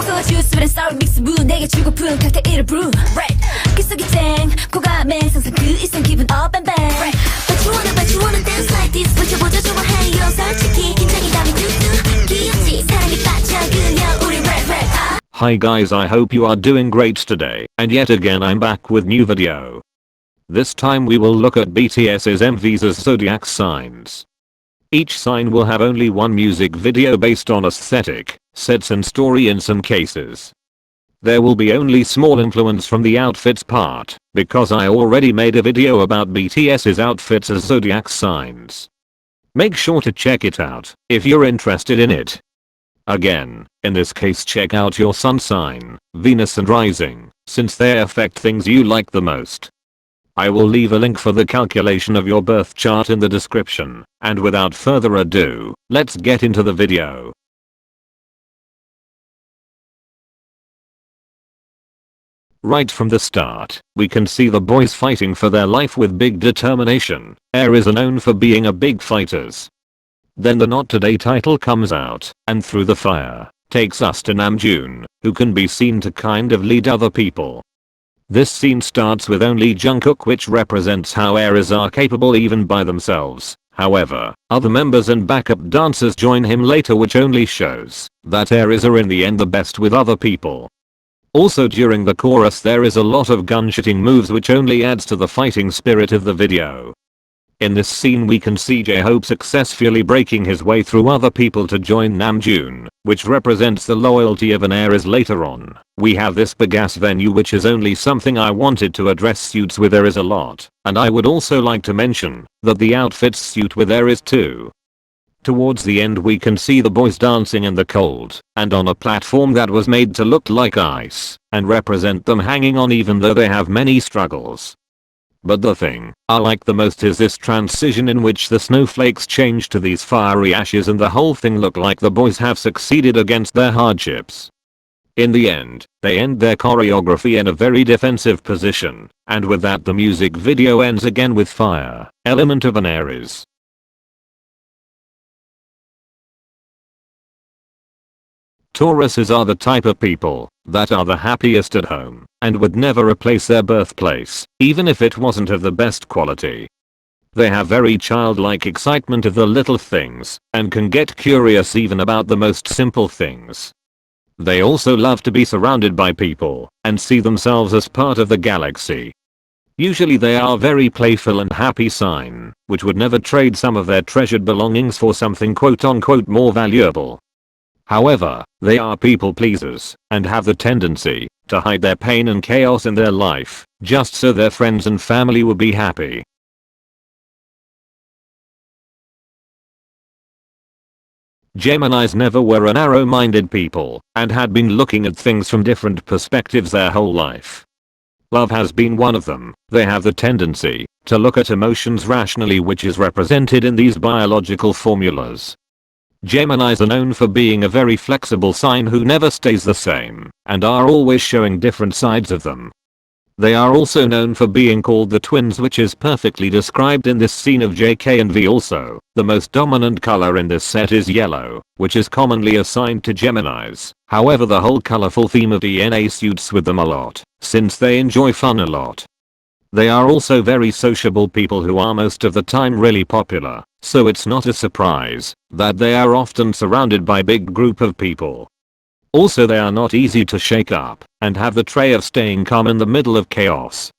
소화 주스랑 sour mix 무 내게 주고픈 칵테일을 brew Red 귓속이 쨍 고감에 상상 그 이상 기분 up and bang But you wanna dance like this 보여보자 좋아해요 솔직히 긴장이 담이 뚝뚝 귀엽지 사랑에 빠져 그냥 우리 red red Hi guys, I hope you are doing great today, and yet again I'm back with new video. This time we will look at BTS's MVs as zodiac signs. Each sign will have only one music video based on aesthetic, sets and story in some cases. There will be only small influence from the outfits part, because I already made a video about BTS's outfits as zodiac signs. Make sure to check it out if you're interested in it. Again, in this case check out your sun sign, Venus and rising, since they affect things you like the most. I will leave a link for the calculation of your birth chart in the description, and without further ado, let's get into the video. Right from the start, we can see the boys fighting for their life with big determination. Aries are known for being a big fighters. Then the Not Today title comes out, and through the fire, takes us to Namjoon, who can be seen to kind of lead other people. This scene starts with only Jungkook, which represents how Aries are capable even by themselves. However, other members and backup dancers join him later, which only shows that Aries are in the end the best with other people. Also during the chorus there is a lot of gun-shooting moves which only adds to the fighting spirit of the video. In this scene we can see J-Hope successfully breaking his way through other people to join Namjoon, which represents the loyalty of an Aries. Later on, we have this big ass venue, which is only something I wanted to address suits with Aries a lot, and I would also like to mention that the outfits suit with Aries too. Towards the end we can see the boys dancing in the cold, and on a platform that was made to look like ice, and represent them hanging on even though they have many struggles. But the thing I like the most is this transition in which the snowflakes change to these fiery ashes and the whole thing look like the boys have succeeded against their hardships. In the end, they end their choreography in a very defensive position, and with that the music video ends again with fire, element of an Aries. Tauruses are the type of people that are the happiest at home and would never replace their birthplace, even if it wasn't of the best quality. They have very childlike excitement of the little things and can get curious even about the most simple things. They also love to be surrounded by people and see themselves as part of the galaxy. Usually they are very playful and happy sign, which would never trade some of their treasured belongings for something quote unquote more valuable. However, they are people pleasers and have the tendency to hide their pain and chaos in their life just so their friends and family will be happy. Geminis never were a narrow-minded people and had been looking at things from different perspectives their whole life. Love has been one of them. They have the tendency to look at emotions rationally, which is represented in these biological formulas. Geminis are known for being a very flexible sign who never stays the same and are always showing different sides of them. They are also known for being called the twins, which is perfectly described in this scene of JK and V. Also, the most dominant color in this set is yellow, which is commonly assigned to Geminis. However, the whole colorful theme of DNA suits with them a lot, since they enjoy fun a lot. They are also very sociable people who are most of the time really popular, so it's not a surprise that they are often surrounded by a big group of people. Also, they are not easy to shake up and have the trait of staying calm in the middle of chaos.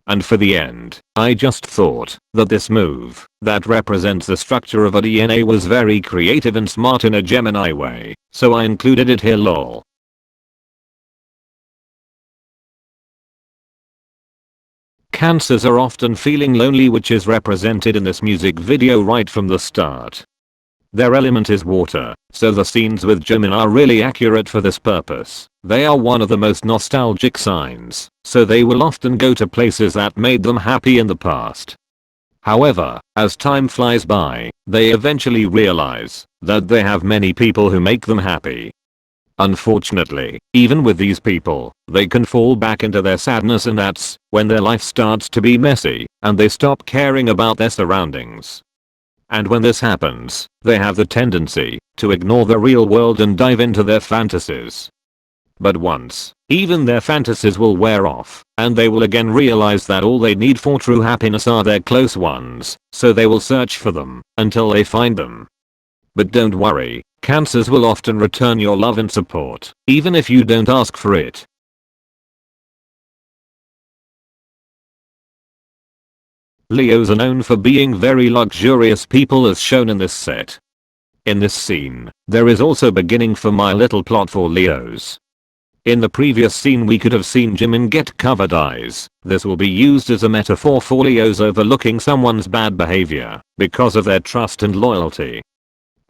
And for the end, I just thought that this move that represents the structure of a DNA was very creative and smart in a Gemini way, so I included it here. Lol. Cancers are often feeling lonely, which is represented in this music video right from the start. Their element is water, so the scenes with Jimin are really accurate for this purpose. They are one of the most nostalgic signs, so they will often go to places that made them happy in the past. However, as time flies by, they eventually realize that they have many people who make them happy. Unfortunately, even with these people, they can fall back into their sadness, and that's when their life starts to be messy and they stop caring about their surroundings. And when this happens, they have the tendency to ignore the real world and dive into their fantasies. But once, even their fantasies will wear off, and they will again realize that all they need for true happiness are their close ones, so they will search for them until they find them. But don't worry, Cancers will often return your love and support, even if you don't ask for it. Leos are known for being very luxurious people as shown in this set. In this scene, there is also beginning for my little plot for Leos. In the previous scene we could have seen Jimin get covered eyes. This will be used as a metaphor for Leos overlooking someone's bad behavior because of their trust and loyalty.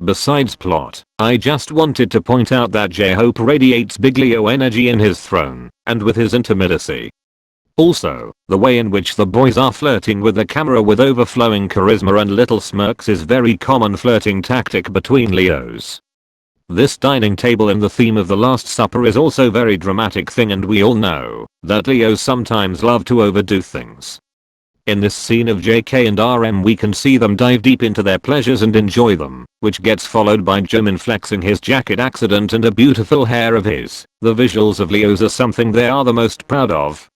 Besides plot, I just wanted to point out that J-Hope radiates big Leo energy in his throne and with his intimacy. Also, the way in which the boys are flirting with the camera with overflowing charisma and little smirks is very common flirting tactic between Leos. This dining table in the theme of The Last Supper is also very dramatic thing, and we all know that Leos sometimes love to overdo things. In this scene of JK and RM we can see them dive deep into their pleasures and enjoy them, which gets followed by Jimin flexing his jacket accident and a beautiful hair of his. The visuals of Leos are something they are the most proud of.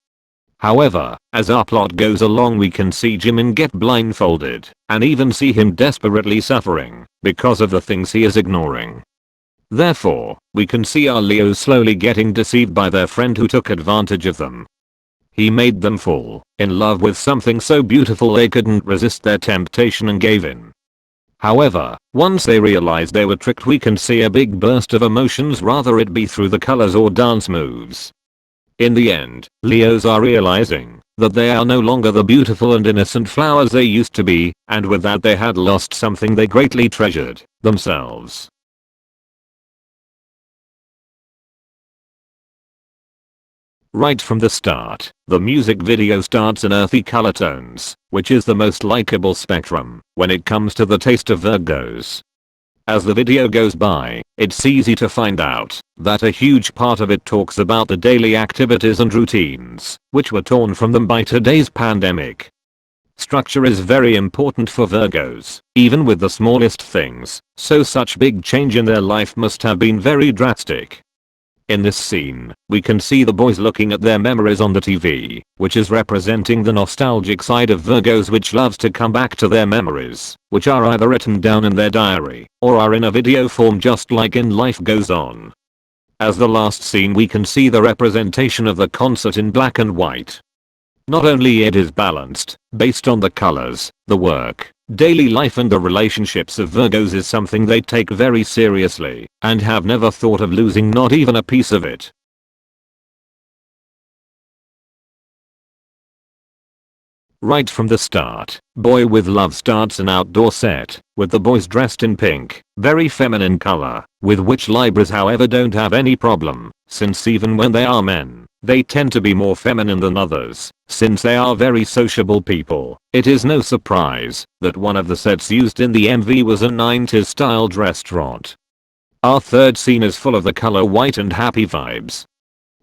However, as our plot goes along we can see Jimin get blindfolded and even see him desperately suffering because of the things he is ignoring. Therefore, we can see our Leos slowly getting deceived by their friend who took advantage of them. He made them fall in love with something so beautiful they couldn't resist their temptation and gave in. However, once they realized they were tricked we can see a big burst of emotions, rather it be through the colors or dance moves. In the end, Leos are realizing that they are no longer the beautiful and innocent flowers they used to be, and with that they had lost something they greatly treasured, themselves. Right from the start, the music video starts in earthy color tones, which is the most likable spectrum when it comes to the taste of Virgos. As the video goes by, it's easy to find out that a huge part of it talks about the daily activities and routines, which were torn from them by today's pandemic. Structure is very important for Virgos, even with the smallest things, so such big change in their life must have been very drastic. In this scene, we can see the boys looking at their memories on the TV, which is representing the nostalgic side of Virgos, which loves to come back to their memories, which are either written down in their diary, or are in a video form just like in Life Goes On. As the last scene we can see the representation of the concert in black and white. Not only it is balanced, based on the colors, the work, daily life and the relationships of Virgos is something they take very seriously, and have never thought of losing not even a piece of it. Right from the start, Boy with Love starts an outdoor set, with the boys dressed in pink, very feminine color, with which Libras however don't have any problem, since even when they are men, they tend to be more feminine than others, since they are very sociable people. It is no surprise that one of the sets used in the MV was a 90s styled restaurant. Our third scene is full of the color white and happy vibes.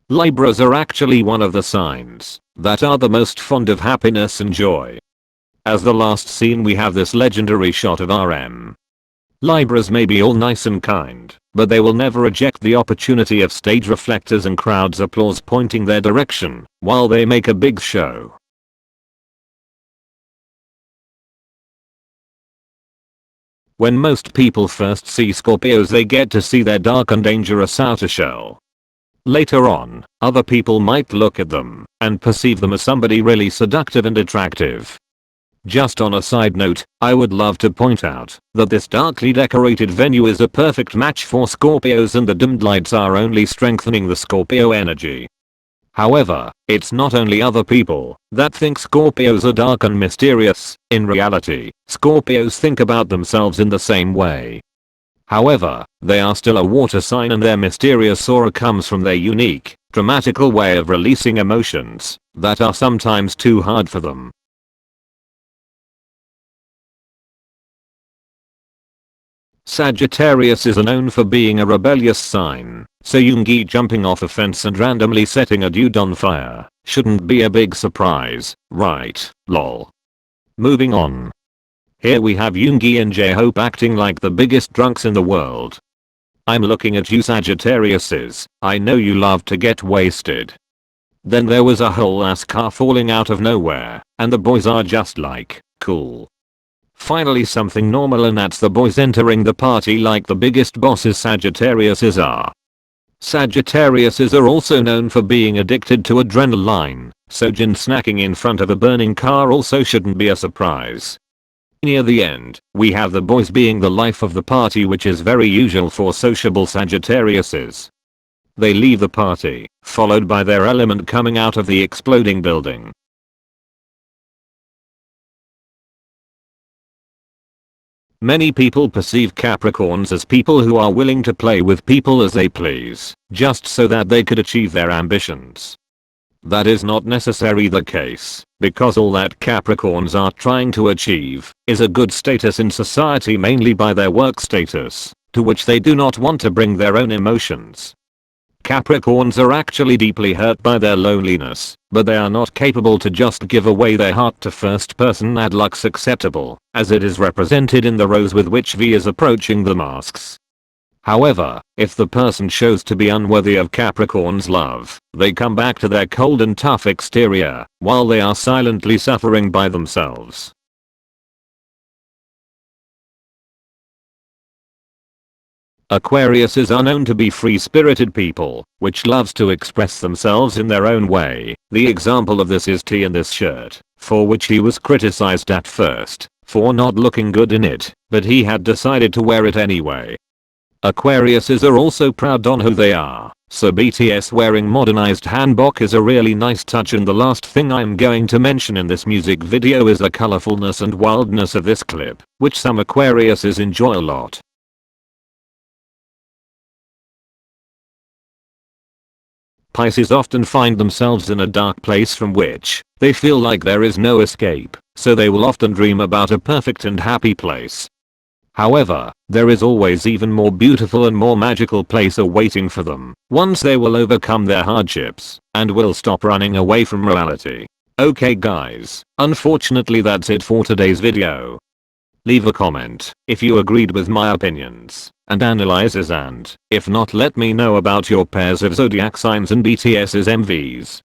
Libras are actually one of the signs that are the most fond of happiness and joy. As the last scene we have this legendary shot of RM. Libras may be all nice and kind, but they will never reject the opportunity of stage reflectors and crowds' applause pointing their direction while they make a big show. When most people first see Scorpios they get to see their dark and dangerous outer shell. Later on, other people might look at them and perceive them as somebody really seductive and attractive. Just on a side note, I would love to point out that this darkly decorated venue is a perfect match for Scorpios, and the dimmed lights are only strengthening the Scorpio energy. However, it's not only other people that think Scorpios are dark and mysterious. In reality, Scorpios think about themselves in the same way. However, they are still a water sign, and their mysterious aura comes from their unique, dramatical way of releasing emotions that are sometimes too hard for them. Sagittarius is known for being a rebellious sign, so Yoongi jumping off a fence and randomly setting a dude on fire shouldn't be a big surprise, right? Lol. Moving on. Here we have Yoongi and J-Hope acting like the biggest drunks in the world. I'm looking at you Sagittariuses, I know you love to get wasted. Then there was a whole ass car falling out of nowhere, and the boys are just like, cool. Finally something normal, and that's the boys entering the party like the biggest bosses Sagittariuses are. Sagittariuses are also known for being addicted to adrenaline, so gin snacking in front of a burning car also shouldn't be a surprise. Near the end, we have the boys being the life of the party, which is very usual for sociable Sagittariuses. They leave the party, followed by their element coming out of the exploding building. Many people perceive Capricorns as people who are willing to play with people as they please, just so that they could achieve their ambitions. That is not necessarily the case, because all that Capricorns are trying to achieve is a good status in society, mainly by their work status, to which they do not want to bring their own emotions. Capricorns are actually deeply hurt by their loneliness, but they are not capable to just give away their heart to first person. That looks acceptable, as it is represented in the rows with which V is approaching the masks. However, if the person shows to be unworthy of Capricorn's love, they come back to their cold and tough exterior, while they are silently suffering by themselves. Aquariuses are known to be free-spirited people, which loves to express themselves in their own way. The example of this is T in this shirt, for which he was criticized at first, for not looking good in it, but he had decided to wear it anyway. Aquariuses are also proud on who they are, so BTS wearing modernized hanbok is a really nice touch, and the last thing I'm going to mention in this music video is the colorfulness and wildness of this clip, which some Aquariuses enjoy a lot. Pisces often find themselves in a dark place from which they feel like there is no escape, so they will often dream about a perfect and happy place. However, there is always even more beautiful and more magical place awaiting for them once they will overcome their hardships and will stop running away from reality. Okay guys, unfortunately that's it for today's video. Leave a comment if you agreed with my opinions and analyses, and if not, let me know about your pairs of zodiac signs and BTS's MVs.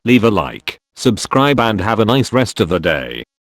Leave a like, subscribe, and have a nice rest of the day.